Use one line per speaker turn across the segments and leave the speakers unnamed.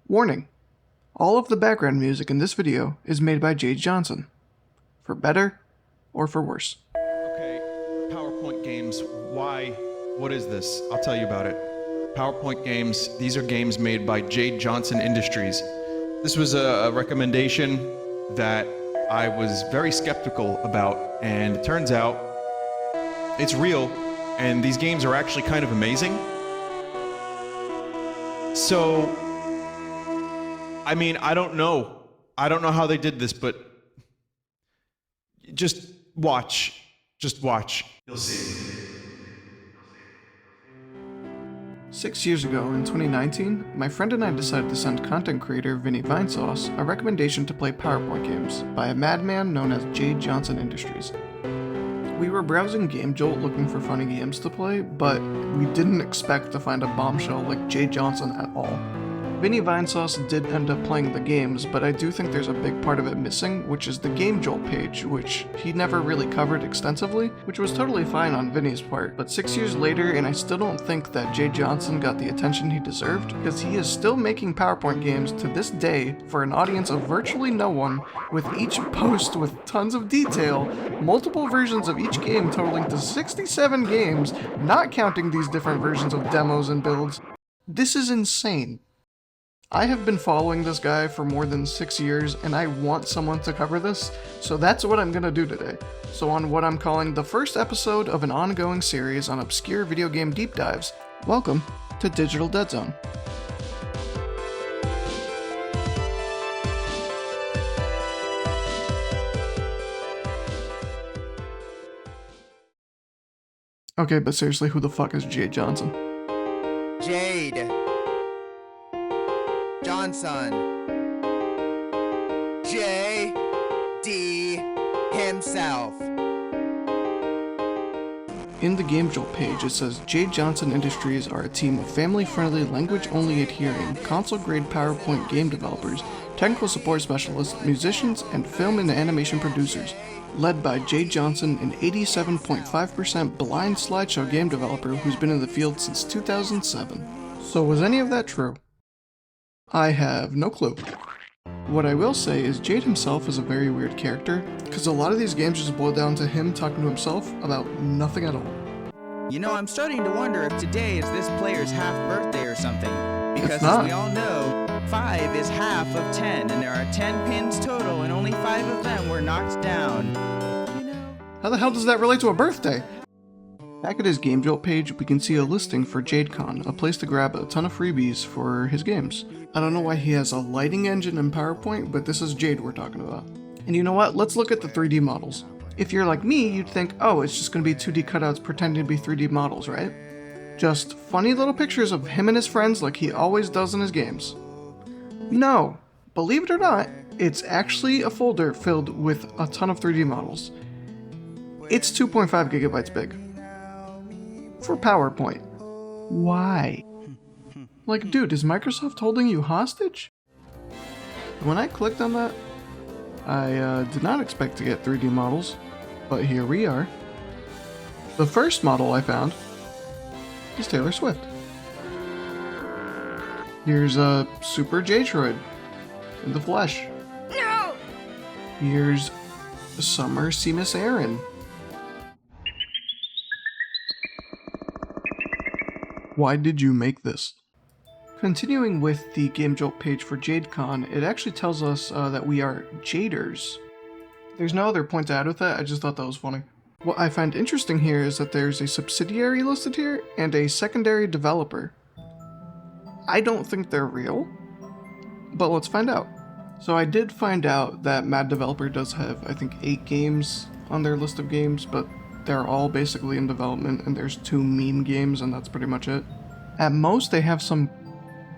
Warning: all of the background music in this video is made by JadeJohnson. For better or for worse.
Okay, PowerPoint games, why? What is this? I'll tell you about it. PowerPoint games, these are games made by JadeJohnson Industries. This was a recommendation that I was very skeptical about, and it turns out it's real, and these games are actually kind of amazing. So, I mean, I don't know how they did this, but just watch. Just watch. You'll see.
6 years ago, in 2019, my friend and I decided to send content creator Vinny Vinesauce a recommendation to play PowerPoint games by a madman known as JadeJohnson Industries. We were browsing GameJolt looking for funny games to play, but we didn't expect to find a bombshell like JadeJohnson at all. Vinny Vinesauce did end up playing the games, but I do think there's a big part of it missing, which is the GameJolt page, which he never really covered extensively, which was totally fine on Vinny's part. But 6 years later, and I still don't think that JadeJohnson got the attention he deserved, because he is still making PowerPoint games to this day for an audience of virtually no one, with each post with tons of detail, multiple versions of each game totaling to 67 games, not counting these different versions of demos and builds. This is insane. I have been following this guy for more than 6 years, and I want someone to cover this, so that's what I'm gonna do today. So on what I'm calling the first episode of an ongoing series on obscure video game deep dives, welcome to Digital DeadZone. Okay, but seriously, who the fuck is JadeJohnson?
Jade Johnson J.D. himself.
In the GameJolt page, it says JadeJohnson Industries are a team of family-friendly, language-only adhering, console-grade PowerPoint game developers, technical support specialists, musicians, and film and animation producers, led by JadeJohnson, an 87.5% blind slideshow game developer who's been in the field since 2007. So was any of that true? I have no clue. What I will say is Jade himself is a very weird character, because a lot of these games just boil down to him talking to himself about nothing at all.
You know, I'm starting to wonder if today is this player's half birthday or something. Because
not.
as we all know, 5 is half of 10, and there are 10 pins total, and only 5 of them were knocked down. You know?
How the hell does that relate to a birthday? Back at his GameJolt page, we can see a listing for JadeCon, a place to grab a ton of freebies for his games. I don't know why he has a lighting engine in PowerPoint, but this is Jade we're talking about. And you know what? Let's look at the 3D models. If you're like me, you'd think, oh, it's just gonna be 2D cutouts pretending to be 3D models, right? Just funny little pictures of him and his friends like he always does in his games. No, believe it or not, it's actually a folder filled with a ton of 3D models. It's 2.5 gigabytes big. For PowerPoint. Why? Like, dude, is Microsoft holding you hostage? When I clicked on that, I did not expect to get 3D models, but here we are. The first model I found is Taylor Swift. Here's a Super J-Troid in the flesh. No! Here's Summer Seamus Aaron. Why did you make this? Continuing with the GameJolt page for JadeCon, it actually tells us that we are Jaders. There's no other point to add with that, I just thought that was funny. What I find interesting here is that there's a subsidiary listed here and a secondary developer. I don't think they're real, but let's find out. So I did find out that Mad Developer does have, I think, 8 games on their list of games, but they're all basically in development, and there's 2 meme games, and that's pretty much it. At most, they have some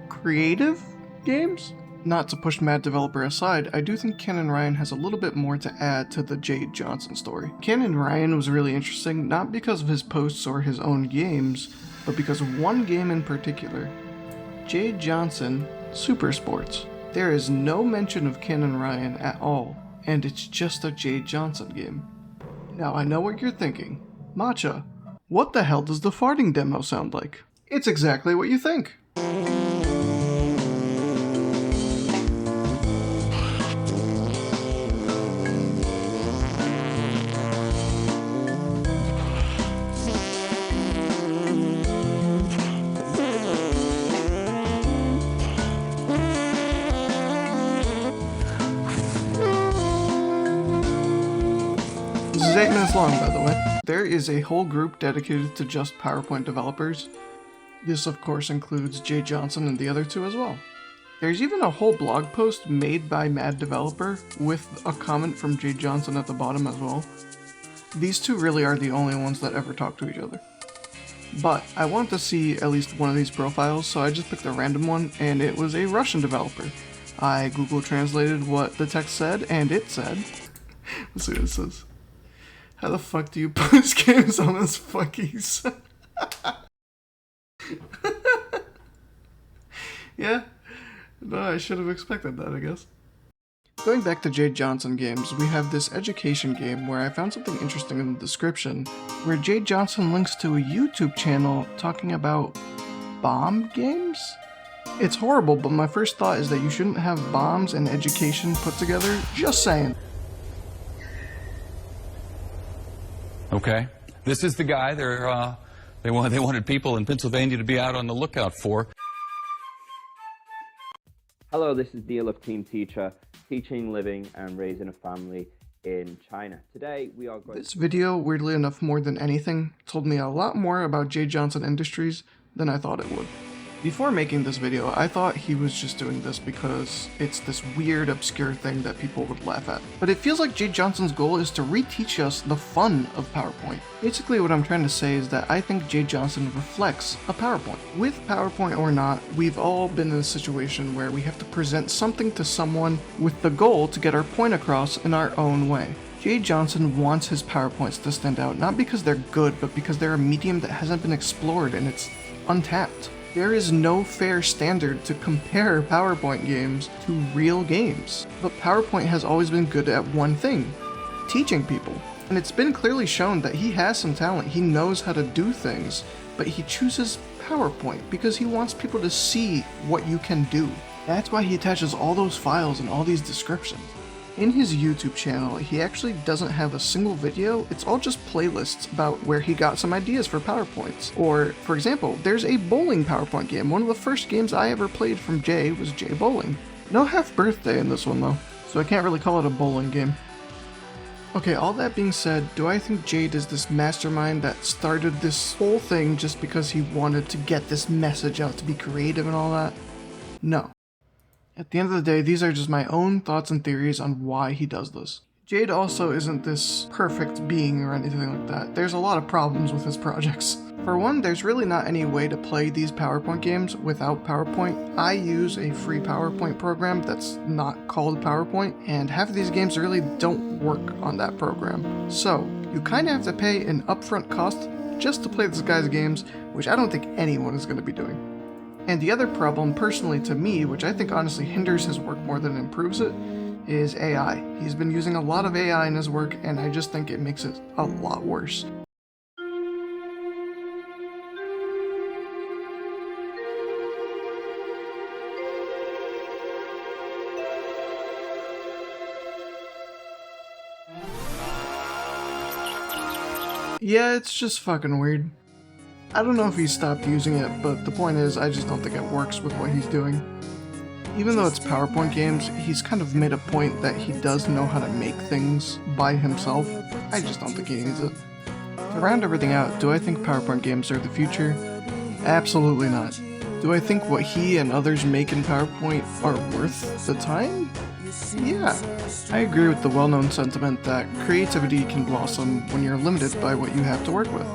creative games? Not to push Mad Developer aside, I do think Ken and Ryan has a little bit more to add to the JadeJohnson story. Ken and Ryan was really interesting, not because of his posts or his own games, but because of one game in particular. JadeJohnson Super Sports. There is no mention of Ken and Ryan at all, and it's just a JadeJohnson game. Now I know what you're thinking. Matcha, what the hell does the farting demo sound like? It's exactly what you think. is 8 minutes long, by the way. There is a whole group dedicated to just PowerPoint developers. This, of course, includes JadeJohnson and the other two as well. There's even a whole blog post made by Mad Developer with a comment from JadeJohnson at the bottom as well. These two really are the only ones that ever talk to each other. But I wanted to see at least one of these profiles, so I just picked a random one, and it was a Russian developer. I Google translated what the text said, and it said... Let's see what it says. How the fuck do you post games on this fucking site? Yeah. No, I should have expected that, I guess. Going back to JadeJohnson games, we have this education game where I found something interesting in the description, where JadeJohnson links to a YouTube channel talking about bomb games? It's horrible, but my first thought is that you shouldn't have bombs and education put together. Just saying.
Okay. This is the guy they wanted people in Pennsylvania to be out on the lookout for.
Hello, this is Neil of Team Teacher, teaching, living, and raising a family in China. Today, we are going
This video, weirdly enough, more than anything, told me a lot more about JadeJohnson Industries than I thought it would. Before making this video, I thought he was just doing this because it's this weird, obscure thing that people would laugh at. But it feels like JadeJohnson's goal is to reteach us the fun of PowerPoint. Basically what I'm trying to say is that I think JadeJohnson reflects a PowerPoint. With PowerPoint or not, we've all been in a situation where we have to present something to someone with the goal to get our point across in our own way. JadeJohnson wants his PowerPoints to stand out, not because they're good, but because they're a medium that hasn't been explored and it's untapped. There is no fair standard to compare PowerPoint games to real games, but PowerPoint has always been good at one thing: teaching people. And it's been clearly shown that he has some talent, he knows how to do things, but he chooses PowerPoint because he wants people to see what you can do. That's why he attaches all those files and all these descriptions. In his YouTube channel, he actually doesn't have a single video, it's all just playlists about where he got some ideas for PowerPoints. Or, for example, there's a bowling PowerPoint game. One of the first games I ever played from Jay was Jay Bowling. No half birthday in this one though, so I can't really call it a bowling game. Okay, all that being said, do I think Jade is this mastermind that started this whole thing just because he wanted to get this message out, to be creative and all that? No. At the end of the day, these are just my own thoughts and theories on why he does this. Jade also isn't this perfect being or anything like that. There's a lot of problems with his projects. For one, there's really not any way to play these PowerPoint games without PowerPoint. I use a free PowerPoint program that's not called PowerPoint, and half of these games really don't work on that program. So, you kinda have to pay an upfront cost just to play this guy's games, which I don't think anyone is going to be doing. And the other problem, personally to me, which I think honestly hinders his work more than improves it, is AI. He's been using a lot of AI in his work, and I just think it makes it a lot worse. Yeah, it's just fucking weird. I don't know if he stopped using it, but the point is, I just don't think it works with what he's doing. Even though it's PowerPoint games, he's kind of made a point that he does know how to make things by himself. I just don't think he needs it. To round everything out, do I think PowerPoint games are the future? Absolutely not. Do I think what he and others make in PowerPoint are worth the time? Yeah. I agree with the well-known sentiment that creativity can blossom when you're limited by what you have to work with.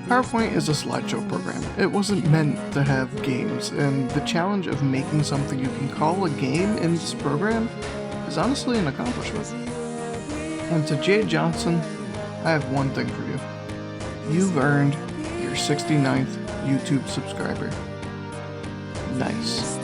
PowerPoint is a slideshow program. It wasn't meant to have games, and the challenge of making something you can call a game in this program is honestly an accomplishment. And to JadeJohnson, I have one thing for you. You've earned your 69th YouTube subscriber. Nice.